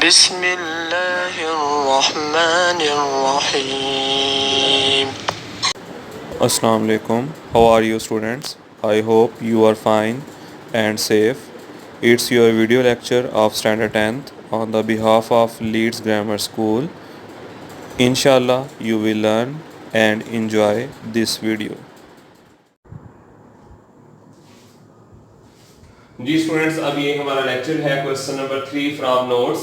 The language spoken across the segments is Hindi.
बिस्मिल्लाहिर्रहमानिर्रहीम। Assalamu alaikum. How are you students? I hope you are fine and safe. It's your video lecture of standard 10th on the behalf of Leeds Grammar School. Inshallah you will learn and enjoy this video. जी स्टूडेंट्स, अब ये हमारा लेक्चर है question number 3 from notes.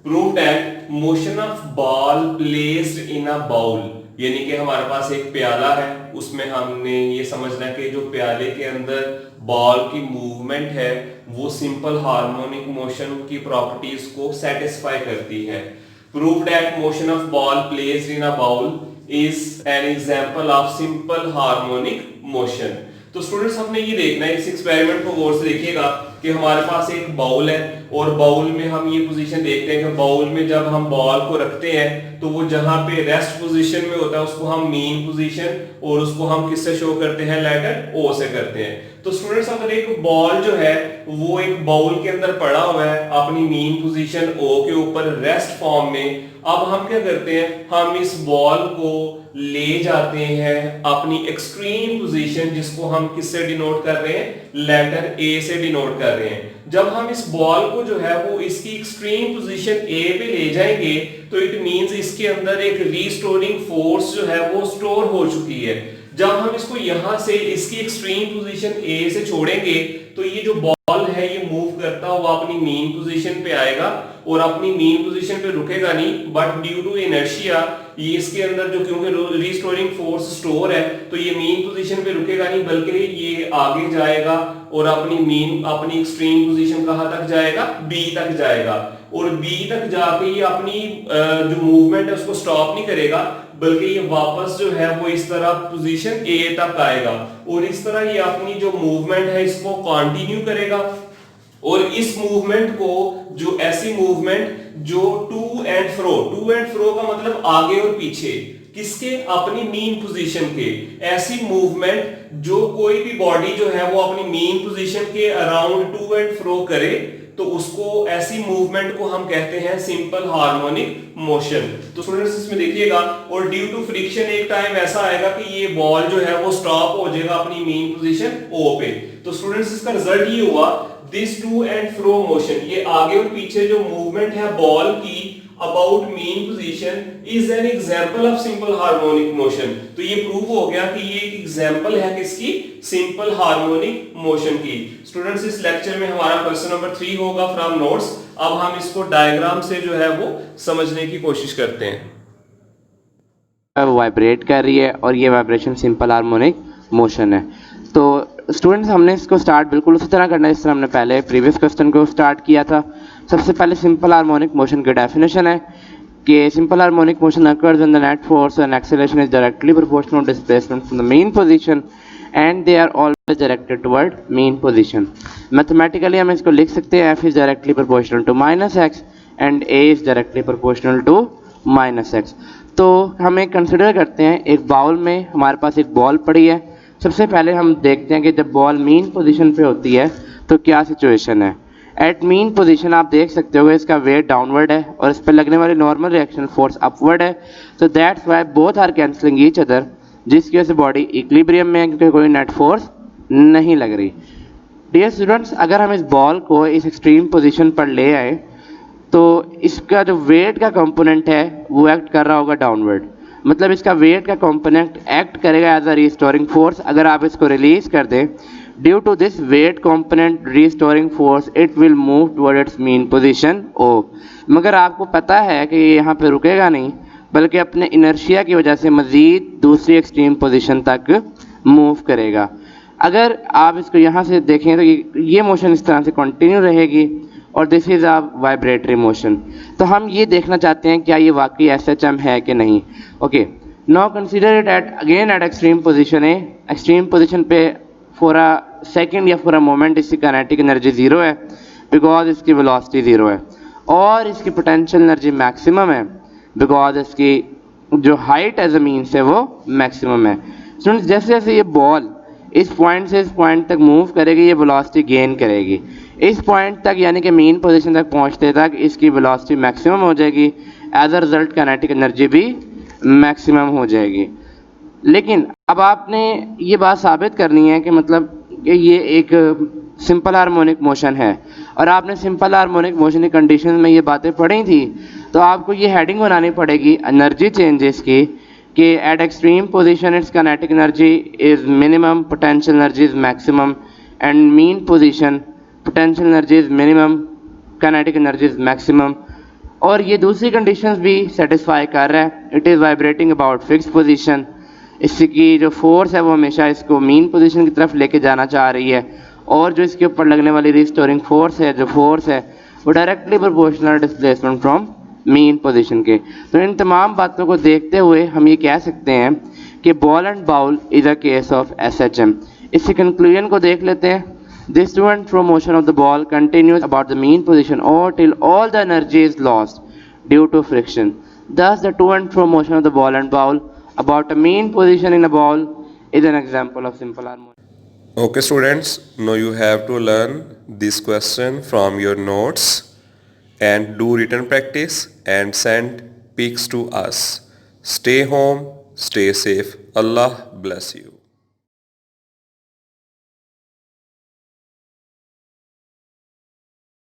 Prove that motion of ball placed in a bowl, यानी कि हमारे पास एक प्याला है, उसमें हमने ये समझना है कि जो प्याले के अंदर बॉल की मूवमेंट है वो सिंपल हार्मोनिक मोशन की प्रॉपर्टीज को सेटिस्फाई करती है। Prove that motion of ball placed in a bowl is an example of simple harmonic motion. तो स्टूडेंट्स, हमने ये देखना है, इस एक्सपेरिमेंट को गौर से देखिएगा कि हमारे पास एक बाउल है और बाउल में हम ये पोजीशन देखते हैं कि बाउल में जब हम बॉल को रखते हैं तो वो जहां पे रेस्ट पोजीशन में होता है उसको हम मीन पोजीशन, और उसको हम किससे शो करते हैं, लेटर ओ से करते हैं। तो स्टूडेंट्स, अगर एक बॉल जो है वो एक बाउल के अंदर पड़ा हुआ है अपनी मीन पोजीशन ओ के ऊपर रेस्ट फॉर्म में, अब हम क्या करते हैं, हम इस बॉल को ले जाते हैं अपनी एक्सट्रीम पोजीशन, जिसको हम किससे डिनोट कर रहे हैं, लेटर ए से डिनोट कर रहे हैं। जब हम इस बॉल को जो है वो इसकी एक्सट्रीम पोजीशन ए पे ले जाएंगे तो इट मींस इसके अंदर एक रीस्टोरिंग फोर्स जो है वो स्टोर हो चुकी है। जब हम इसको यहां से इसकी एक्सट्रीम पोजीशन ए से छोड़ेंगे तो ये जो बॉल है ये मूव करता हुआ अपनी मीन पोजीशन पे आएगा और अपनी मीन पोजीशन पे रुकेगा नहीं, बट ड्यू टू इनर्शिया ये इसके अंदर जो क्योंकि रीस्टोरिंग फोर्स स्टोर है तो ये मीन पोजीशन पे रुकेगा नहीं, बल्कि ये आगे जाएगा और अपनी एक्सट्रीम पोजीशन कहां तक जाएगा, बी तक जाएगा, और बी तक जाके ये अपनी जो मूवमेंट है उसको स्टॉप नहीं करेगा, बल्कि ये वापस जो है वो इस तरह पोजीशन ए तक आएगा और इस तरह ये अपनी जो मूवमेंट है इसको कंटिन्यू करेगा। और इस मूवमेंट को जो ऐसी मूवमेंट जो टू एंड फ्रो का मतलब आगे और पीछे, किसके, अपनी मीन पोजीशन के, ऐसी मूवमेंट जो कोई भी बॉडी जो है वो अपनी मीन पोजीशन के अराउंड टू एंड फ्रो करे तो उसको, ऐसी मूवमेंट को हम कहते हैं सिंपल हार्मोनिक मोशन। तो स्टूडेंट्स इसमें देखिएगा, और ड्यू टू फ्रिक्शन एक टाइम ऐसा आएगा कि ये बॉल जो है वो स्टॉप हो जाएगा अपनी मीन पोजीशन ओ पे। तो स्टूडेंट्स इसका रिजल्ट ये हुआ, this to and fro motion, ये आगे और पीछे जो मूवमेंट है बॉल की about mean position is an example of simple harmonic motion. तो ये प्रूव हो गया कि ये एक एग्जांपल है किसकी, सिंपल हार्मोनिक मोशन की। स्टूडेंट्स, इस लेक्चर में हमारा क्वेश्चन नंबर 3 होगा फ्रॉम नोट्स। अब हम इसको डायग्राम से जो है वो समझने की कोशिश करते हैं। वाइब्रेट कर रही है और ये वाइब्रेशन सिंपल हार्मोनिक मोशन है। तो स्टूडेंट्स, हमने इसको स्टार्ट बिल्कुल उसी तरह करना है जिस तरह हमने पहले प्रीवियस क्वेश्चन को स्टार्ट किया था। सबसे पहले सिंपल हार्मोनिक मोशन की डेफिनेशन है कि simple harmonic motion occurs when the net force and acceleration is directly proportional to displacement from the mean position and they are always directed toward mean position. Mathematically हम इसको लिख सकते हैं f is directly proportional to minus x and a is directly proportional to minus x। तो हम एक कंसिडर करते हैं, एक बाउल में हमारे पास एक बॉल पड़ी है। सबसे पहले हम देखते हैं कि जब बॉल मीन पोजीशन पे होती है तो क्या सिचुएशन है। एट मीन पोजीशन आप देख सकते हो इसका वेट डाउनवर्ड है और इस पर लगने वाली नॉर्मल रिएक्शन फोर्स अपवर्ड है। तो that's why both are cancelling each other, जिसकी वजह से बॉडी इक्विलिब्रियम में है क्योंकि कोई नेट फोर्स नहीं लग रही। डियर स्टूडेंट्स, अगर हम इस बॉल को इस एक्सट्रीम पोजीशन पर ले आए तो इसका जो वेट का कंपोनेंट है वो एक्ट कर रहा होगा डाउनवर्ड, मतलब इसका वेट का कंपोनेंट एक्ट करेगा एज अ रीस्टोरिंग फोर्स। अगर आप इसको रिलीज कर दें, due to this weight component restoring force it will move toward its mean position O. मगर आपको पता है कि ये यहाँ पे रुकेगा नहीं, बल्कि अपने इनर्शिया की वजह से मज़ीद दूसरी एक्सट्रीम पोजीशन तक मूव करेगा। अगर आप इसको यहाँ से देखें तो ये मोशन इस तरह से कंटिन्यू रहेगी और this is a vibratory motion. तो हम ये देखना चाहते हैं क्या ये वाकई SHM है कि नहीं। Okay, now consider it at again eight extreme position A. Extreme position पे फॉर अ सेकेंड या फॉर अ मोमेंट इसकी काइनेटिक एनर्जी 0 है बिकॉज इसकी वेलोसिटी 0 है, और इसकी पोटेंशियल एनर्जी मैक्सिमम है बिकॉज इसकी जो हाइट एज अ मीन्स है वो मैक्सिमम है। स्टूडेंट्स, जैसे जैसे ये बॉल इस पॉइंट से इस पॉइंट तक मूव करेगी ये वेलोसिटी गेन करेगी। इस पॉइंट तक यानी कि मीन पोजीशन तक पहुंचते तक इसकी वेलोसिटी मैक्सिमम हो जाएगी, as a result kinetic energy भी मैक्सिमम हो जाएगी। लेकिन अब आपने ये बात साबित करनी है कि मतलब कि ये एक सिंपल हार्मोनिक मोशन है, और आपने सिंपल हार्मोनिक मोशन की कंडीशन में ये बातें पढ़ी थी, तो आपको ये हेडिंग बनानी पड़ेगी एनर्जी चेंजेस की, कि eight extreme position it's kinetic energy is minimum, potential energy is maximum, and mean position potential energy is minimum, kinetic energy is maximum. और ये दूसरी कंडीशंस भी सेटिस्फाई कर रहा है। It is vibrating about fix position, इसकी जो फोर्स है वो हमेशा इसको मीन पोजीशन की तरफ लेके जाना चाह रही है, और जो इसके ऊपर लगने वाली रिस्टोरिंग फोर्स है, जो फोर्स है वो directly proportional displacement from mean position के। तो इन तमाम बातों को देखते हुए हम ये कह सकते हैं कि ball and bowl is a case of SHM। इसके कंक्लूजन को देख लेते हैं। This to and fro motion of the ball continues about the mean position और till all the energy is lost due to friction. Thus the to and fro motion of the ball and bowl about a mean position in a ball is an example of simple harmonic. Okay students, now you have to learn this question from your notes and do written practice and send pics to us. Stay home, stay safe. Allah bless you.